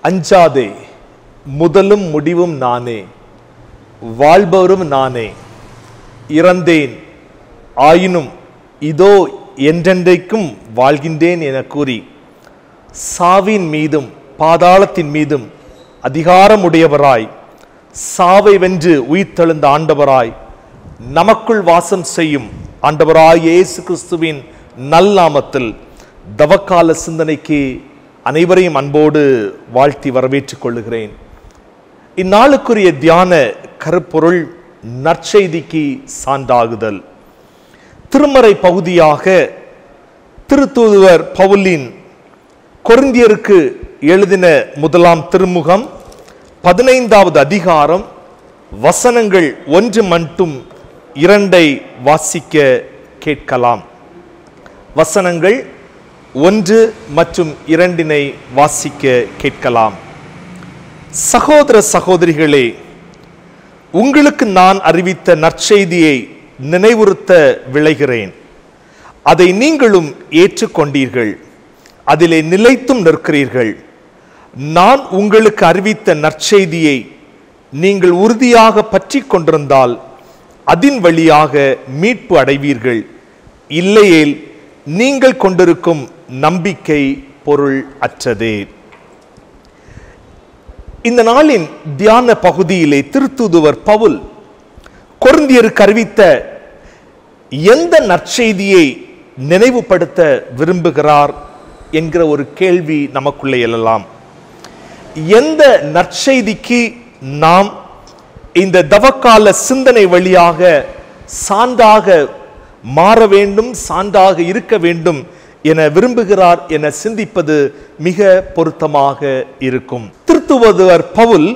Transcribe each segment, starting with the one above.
அஞ்சாதே, முதலும் முடிவும் நானே, வாழ்பவரும் நானே, இறந்தேன் ஆயினும் இதோ என்றென்றைக்கும் வாழ்கின்றேன் என கூறி சாவின் மீதும் பாதாளத்தின் மீதும் அதிகாரமுடையவராய், சாவை வென்று உயிர்த்தெழுந்த ஆண்டவராய், நமக்குள் வாசம் செய்யும் ஆண்டவராய் இயேசு கிறிஸ்துவின் நல்நாமத்தில் தவக்கால சிந்தனைக்கு அனைவரையும் அன்போடு வாழ்த்தி வரவேற்றுக் கொள்ளுகிறேன். இந்நாளுக்குரிய தியான கருப்பொருள் நற்செய்திக்கு சான்றாகுதல். திருமறை பகுதியாக திருத்தூதுவர் பவுலின் கொரிந்தியருக்கு எழுதின முதலாம் திருமுகம் 15வது அதிகாரம் வசனங்கள் 1 மற்றும் 2 வாசிக்க கேட்கலாம். வசனங்கள் 1 மற்றும் 2 வாசிக்க கேட்கலாம். சகோதர சகோதரிகளே, உங்களுக்கு நான் அறிவித்த நற்செய்தியை நினைவுறுத்த விளைகிறேன். அதை நீங்களும் ஏற்றுக்கொண்டீர்கள், அதிலே நிலைத்தும் நிற்கிறீர்கள். நான் உங்களுக்கு அறிவித்த நற்செய்தியை நீங்கள் உறுதியாக பற்றி கொண்டிருந்தால் அதன் வழியாக மீட்பு அடைவீர்கள். இல்லையேல் நீங்கள் கொண்டிருக்கும் நம்பிக்கை பொருள் அற்றதே. இந்த நாளின் தியான பகுதியிலே திருத்தூதுவர் பவுல் கொரிந்தியருக்கு அறிவித்த எந்த நற்செய்தியை நினைவுபடுத்த விரும்புகிறார் என்கிற ஒரு கேள்வி நமக்குள்ளே எழலாம். எந்த நற்செய்திக்கு நாம் இந்த தவக்கால சிந்தனை வழியாக சான்றாக மாற வேண்டும், சான்றாக இருக்க வேண்டும் என விரும்புகிறார் என சிந்திப்பது மிக பொருத்தமாக இருக்கும். திருத்தூதுவர் பவுல்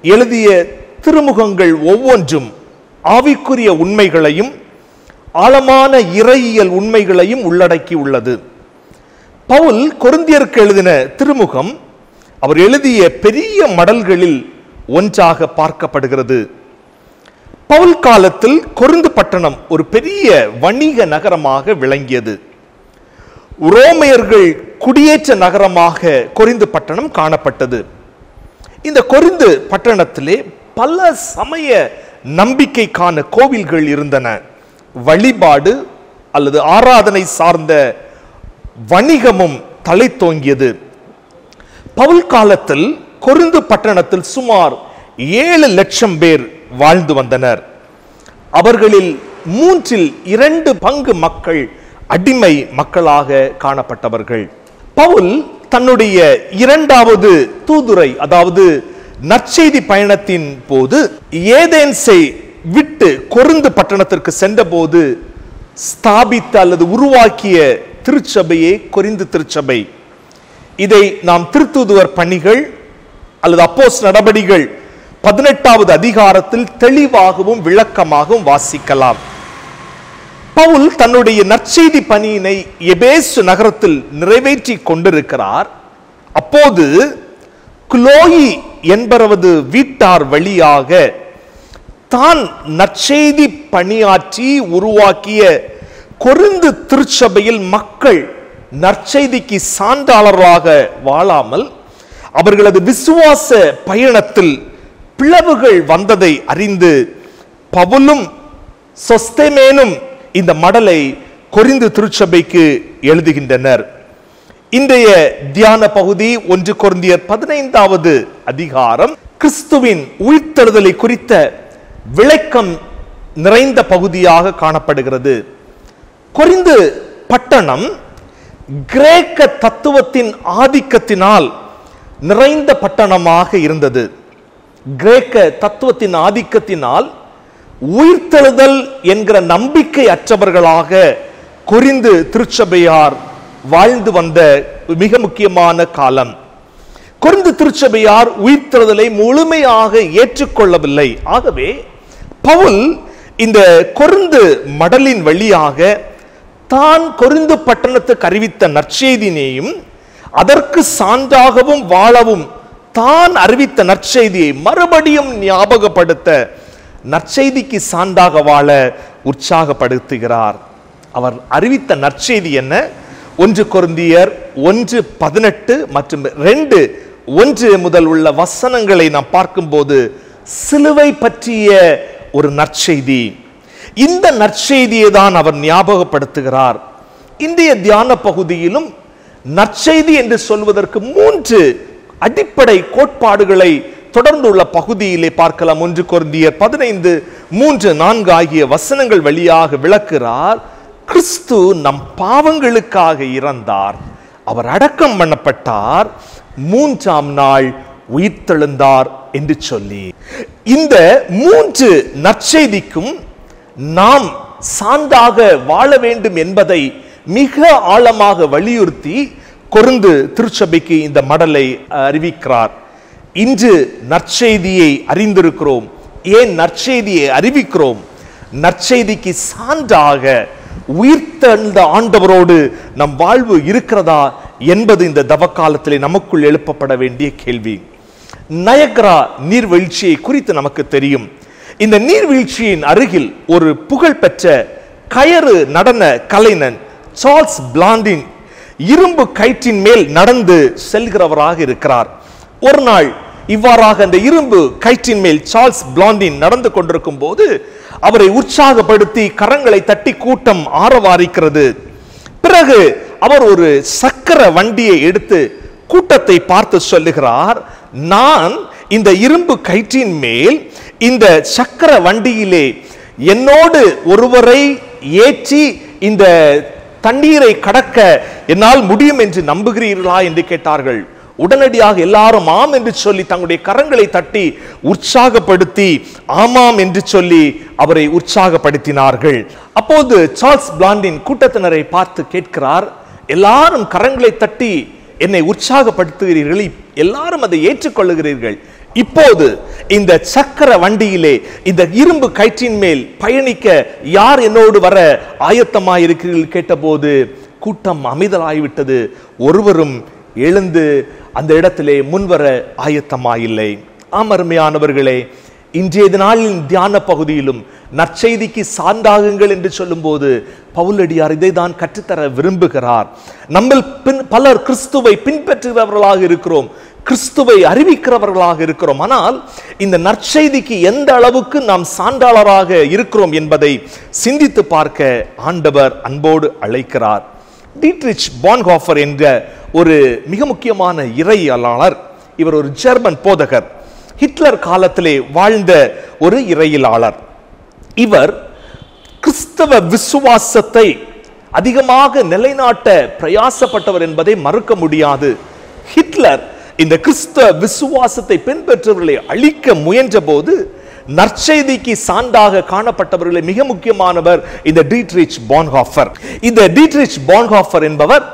எழுதிய திருமுகங்கள் ஒவ்வொன்றும் ஆவிக்குரிய உண்மைகளையும் ஆழமான இறையியல் உண்மைகளையும் உள்ளடக்கி உள்ளது. பவுல் கொரிந்தியருக்கு எழுதின திருமுகம் அவர் எழுதிய பெரிய மடல்களில் ஒன்றாக பார்க்கப்படுகிறது. பவுல் காலத்தில் கொரிந்து பட்டணம் ஒரு பெரிய வணிக நகரமாக விளங்கியது. உரோமையர்கள் குடியேற்ற நகரமாக கொரிந்து பட்டணம் காணப்பட்டது. இந்த கொரிந்து பட்டணத்திலே பல சமய நம்பிக்கைக்கான கோவில்கள் இருந்தன. வழிபாடு அல்லது ஆராதனை சார்ந்த வணிகமும் தலை தோங்கியது. பவுல் காலத்தில் கொரிந்து பட்டணத்தில் சுமார் 7 லட்சம் பேர் வாழ்ந்து வந்தனர். அவர்களில் 2/3 பங்கு மக்கள் அடிமை மக்களாக காணப்பட்டவர்கள். பவுல் தன்னுடைய 2வது தூதுரை, அதாவது நற்செய்தி பயணத்தின் போது ஏதேன்ஸை விட்டு கொரிந்து பட்டணத்திற்கு சென்றபோது ஸ்தாபித்த அல்லது உருவாக்கிய திருச்சபையே கொரிந்து திருச்சபை. இதை நாம் திருத்தூதுவர் பணிகள் அல்லது அப்போஸ்தலர் நடபடிகள் 18வது அதிகாரத்தில் தெளிவாகவும் விளக்கமாகவும் வாசிக்கலாம். பவுல் தன்னுடைய நற்செய்தி பணியினை எபேசு நகரத்தில் நிறைவேற்றி கொண்டிருக்கிறார். அப்போது குலோயி என்பவரது வீட்டார் வழியாக தான் நற்செய்தி பணியாற்றி உருவாக்கிய கொரிந்து திருச்சபையில் மக்கள் நற்செய்திக்கு சான்றாளர்களாக வாழாமல் அவர்களது விசுவாச பயணத்தில் பிளவுகள் வந்ததை அறிந்து பவுலும் சொஸ்தேமேனும் இந்த மடலை கொரிந்து திருச்சபைக்கு எழுதுகின்றனர். இன்றைய தியான பகுதி 1 கொரிந்தியர் 15வது அதிகாரம் கிறிஸ்துவின் உயிர்த்தெழுதலை குறித்த விளக்கம் நிறைந்த பகுதியாக காணப்படுகிறது. கொரிந்து பட்டணம் கிரேக்க தத்துவத்தின் ஆதிக்கத்தினால் நிறைந்த பட்டணமாக இருந்தது. கிரேக்க தத்துவத்தின் ஆதிக்கத்தினால் உயிர்த்தெழுதல் என்கிற நம்பிக்கை அற்றவர்களாக கொரிந்து திருச்சபையார் வாழ்ந்து வந்த மிக முக்கியமான காலம். கொரிந்து திருச்சபையார் உயிர்த்தெழுதலை முழுமையாக ஏற்றுக்கொள்ளவில்லை. ஆகவே பவுல் இந்த கொரிந்து மடலின் வழியாக தான் கொரிந்து பட்டணத்துக்கு அறிவித்த நற்செய்தியையும் அதற்கு சான்றாகவும் வாழவும் தான் அறிவித்த நற்செய்தியை மறுபடியும் ஞாபகப்படுத்த நற்செய்திக்கு சான்றாக வாழ உற்சாகப்படுத்துகிறார். அவர் அறிவித்த நற்செய்தி என்ன? 1 கொரிந்தியர் 1:18 மற்றும் 2 1 முதல் உள்ள வசனங்களை நாம் பார்க்கும்போது சிலுவை பற்றிய ஒரு நற்செய்தி. இந்த நற்செய்தியை தான் அவர் ஞாபகப்படுத்துகிறார். இந்திய தியான பகுதியிலும் நற்செய்தி என்று சொல்வதற்கு 3 அடிப்படை கோட்பாடுகளை தொடர்ந்துள்ள பகுதியிலே பார்க்கலாம். 1 கொரிந்தியர் 15:3-4 ஆகிய வசனங்கள் வழியாக விளக்குகிறார். கிறிஸ்து நம் பாவங்களுக்காக இறந்தார், அவர் அடக்கம் பண்ணப்பட்டார், 3ஆம் நாள் உயிர்த்தெழுந்தார் என்று சொல்லி இந்த 3 நற்செய்திக்கும் நாம் சான்றாக வாழ வேண்டும் என்பதை மிக ஆழமாக வலியுறுத்தி கொரிந்து திருச்சபைக்கு இந்த மடலை அறிவிக்கிறார். இன்று நற்செய்தியை அறிந்திருக்கிறோம். ஏன் நற்செய்தியை அறிவிக்கிறோம்? நற்செய்திக்கு சான்றாக உயிர்த்தெழுந்த ஆண்டவரோடு நம் வாழ்வு இருக்கிறதா என்பது இந்த தவக்காலத்திலே நமக்குள் எழுப்பப்பட வேண்டிய கேள்வி. நயகரா நீர்வீழ்ச்சியை குறித்து நமக்கு தெரியும். இந்த நீர்வீழ்ச்சியின் அருகில் ஒரு புகழ்பெற்ற கயறு நடன கலைஞன் சார்ல்ஸ் பிளாண்டின் இரும்பு கயிற்றின் மேல் நடந்து செல்கிறவராக இருக்கிறார். ஒரு நாள் இவ்வாறாக அந்த இரும்பு கயிற்றின் மேல் சார்ல்ஸ் பிளாண்டின் நடந்து கொண்டிருக்கும் போது அவரை உற்சாகப்படுத்தி கரங்களை தட்டி கூட்டம் ஆரவாரிக்கிறது. பிறகு அவர் ஒரு சக்கர வண்டியை எடுத்து கூட்டத்தை பார்த்து சொல்லுகிறார், நான் இந்த இரும்பு கயிற்றின் மேல் இந்த சக்கர வண்டியிலே என்னோடு ஒருவரை ஏற்றி இந்த தண்ணீரை கடக்க என்னால் முடியும் என்று நம்புகிறீர்களா என்று கேட்டார்கள். உடனடியாக எல்லாரும் ஆம் என்று சொல்லி தங்களுடைய கரங்களை தட்டி உற்சாகப்படுத்தி ஆமாம் என்று சொல்லி அவரை உற்சாகப்படுத்தினார்கள். அப்போது சார்ல்ஸ் பிளாண்டின் கூட்டத்தினரை பார்த்து கேட்கிறார், எல்லாரும் கரங்களை தட்டி என்னை உற்சாகப்படுத்துகிறீர்கள், எல்லாரும் அதை ஏற்றுக்கொள்ளுகிறீர்கள், இப்போது இந்த சக்கர வண்டியிலே இந்த இரும்பு கயிற்றின் மேல் பயணிக்க யார் என்னோடு வர ஆயத்தமாயிருக்கிறீர்கள் கேட்டபோது கூட்டம் அமைதலாகிவிட்டது. ஒருவரும் எழுந்து அந்த இடத்திலே முன்வர ஆயத்தமாயில்லை. அருமையானவர்களே, இன்றைய நாளின் தியான பகுதியிலும் நற்செய்திக்கு சான்றாகுங்கள் என்று சொல்லும் போது பவுலடியார் இதை தான் கற்றுத்தர விரும்புகிறார். நம்ம பலர் கிறிஸ்துவை பின்பற்றுகிறவர்களாக இருக்கிறோம், கிறிஸ்துவை அறிவிக்கிறவர்களாக இருக்கிறோம். ஆனால் இந்த நற்செய்திக்கு எந்த அளவுக்கு நாம் சான்றாளராக இருக்கிறோம் என்பதை சிந்தித்து பார்க்க ஆண்டவர் அன்போடு அழைக்கிறார். டீட்ரிச் பான்ஹோஃபர் என்ற ஒரு மிக முக்கியமான இறையியலாளர், இவர் ஒரு ஜெர்மன் போதகர், ஹிட்லர் காலத்திலே வாழ்ந்த ஒரு இறையியலாளர். இவர் கிறிஸ்தவ விசுவாசத்தை அதிகமாக நிலைநாட்ட பிரயாசப்பட்டவர் என்பதை மறுக்க முடியாது. ஹிட்லர் இந்த கிறிஸ்தவ விசுவாசத்தை பின்பற்றவர்களை அழிக்க முயன்ற போது நற்செய்திக்கு சான்றாக காணப்பட்டவர்களை மிக முக்கியமானவர் இந்த டீட்ரிச் பான்ஹோஃபர். இந்த டீட்ரிச் பான்ஹோஃபர் என்பவர்,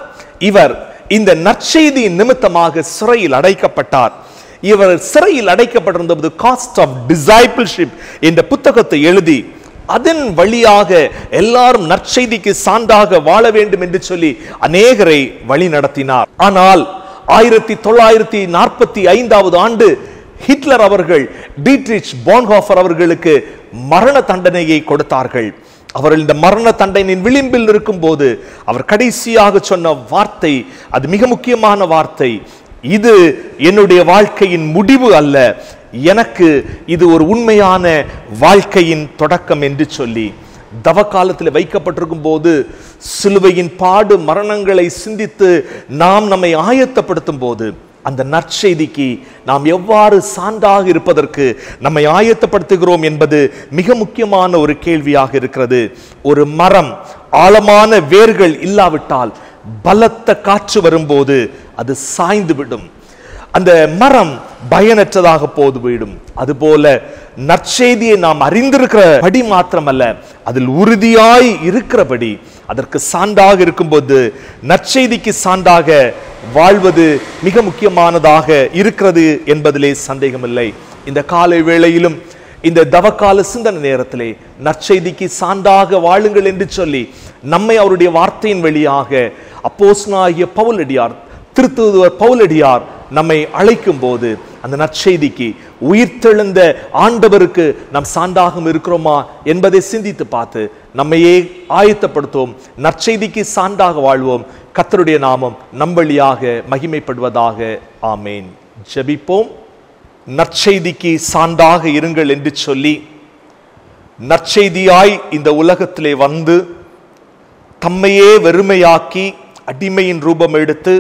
இவர் இந்த நற்செய்தி நிமித்தமாக சிறையில் அடைக்கப்பட்டார். இவர் சிறையில் அடைக்கப்பட்டிருந்த போது காஸ்ட் ஆஃப் டிசைபிள்ஷிப் என்ற புத்தகத்தை எழுதி அதன் வழியாக எல்லாரும் நற்செய்திக்கு சான்றாக வாழ வேண்டும் என்று சொல்லி அநேகரை வழி நடத்தினார். ஆனால் 1945 ஆண்டு ஹிட்லர் அவர்கள் டீட்ரிச் பான்ஹோஃபர் அவர்களுக்கு மரண தண்டனையை கொடுத்தார்கள். அவர்கள் இந்த மரண தண்டனையின் விளிம்பில் இருக்கும் போது அவர் கடைசியாக சொன்ன வார்த்தை, அது மிக முக்கியமான வார்த்தை, இது என்னுடைய வாழ்க்கையின் முடிவு அல்ல, எனக்கு இது ஒரு உண்மையான வாழ்க்கையின் தொடக்கம் என்று சொல்லி தவக்காலத்தில் வைக்கப்பட்டிருக்கும் போது சிலுவையின் பாடு மரணங்களை சிந்தித்து நாம் நம்மை ஆயத்தப்படுத்தும் போது அந்த நற்செய்திக்கு நாம் எவ்வாறு சான்றாக இருப்பதற்கு நம்மை ஆயத்தப்படுத்துகிறோம் என்பது மிக முக்கியமான ஒரு கேள்வியாக இருக்கிறது. ஒரு மரம் ஆழமான வேர்கள் இல்லாவிட்டால் பலத்த காற்று வரும்போது அது சாய்ந்து விடும், அந்த மரம் பயனற்றதாக போய்விடும். அதுபோல நற்செய்தியை நாம் அறிந்திருக்கிறபடி மாத்திரமல்ல, அதில் உறுதியாய் இருக்கிறபடி அதற்கு சான்றாக இருக்கும்போது நற்செய்திக்கு சான்றாக வாழ்வது மிக முக்கியமானதாக இருக்கிறது என்பதிலே சந்தேகமில்லை. இந்த காலை வேளையிலும் இந்த தவக்கால சிந்தனை நேரத்திலே நற்செய்திக்கு சான்றாக வாழுங்கள் என்று சொல்லி நம்மை அவருடைய வார்த்தையின் வழியாக அப்போஸ்தலனாகிய பவுலடியார், திருத்தூதர் பவுலடியார் நம்மை அழைக்கும் போது அந்த நற்செய்திக்கு உயிர்த்தெழுந்த ஆண்டவருக்கு நாம் சான்றாக இருக்கிறோமா என்பதை சிந்தித்து பார்த்து நம்மையே ஆயத்தப்படுத்துவோம், நற்செய்திக்கு சான்றாக வாழ்வோம். கர்த்தருடைய நாமம் நம் வழியாக மகிமைப்படுவதாக. ஆமேன். ஜெபிப்போம். நற்செய்திக்கு சான்றாக இருங்கள் என்று சொல்லி நற்செய்தியாய் இந்த உலகத்திலே வந்து தம்மையே வெறுமையாக்கி அடிமையின் ரூபம் எடுத்து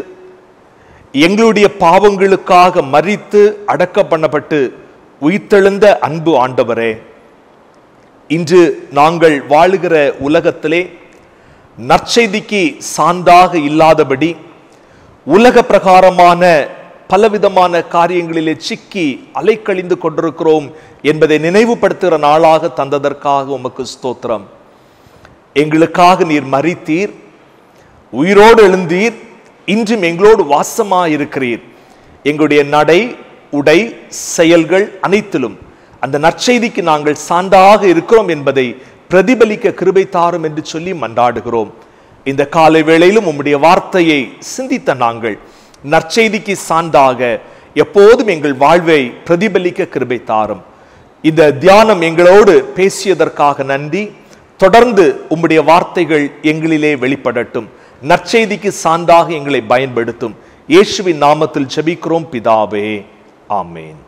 எங்களுடைய பாவங்களுக்காக மரித்து அடக்கம் பண்ணப்பட்டு உயிர்த்தெழுந்த அன்பு ஆண்டவரே, இன்று நாங்கள் வாழுகிற உலகத்திலே நற்செய்திக்கு சான்றாக இல்லாதபடி உலக பிரகாரமான பலவிதமான காரியங்களிலே சிக்கி அலைக்கழிந்து கொண்டிருக்கிறோம் என்பதை நினைவுபடுத்துகிற நாளாக தந்ததற்காக உமக்கு ஸ்தோத்திரம். எங்களுக்காக நீர் மரித்தீர், உயிரோடு எழுந்தீர், இன்றும் எங்களோடு வாசமாயிருக்கிறீர். எங்களுடைய நடை, உடை, செயல்கள் அனைத்திலும் அந்த நற்செய்திக்கு நாங்கள் சான்றாக இருக்கிறோம் என்பதை பிரதிபலிக்க கிருபை தாரும் என்று சொல்லி மன்றாடுகிறோம். இந்த காலை வேளையிலும் உம்முடைய வார்த்தையை சிந்தித்த நாங்கள் நற்செய்திக்கு சான்றாக எப்போதும் எங்கள் வாழ்வை பிரதிபலிக்க கிருபை தாரும். இந்த தியானம் எங்களோடு பேசியதற்காக நன்றி. தொடர்ந்து உம்முடைய வார்த்தைகள் எங்களிலே வெளிப்படட்டும். நற்செய்திக்கு சான்றாக எங்களை பயன்படுத்தும். இயேசுவின் நாமத்தில் ஜெபிக்கிறோம் பிதாவே, ஆமென்.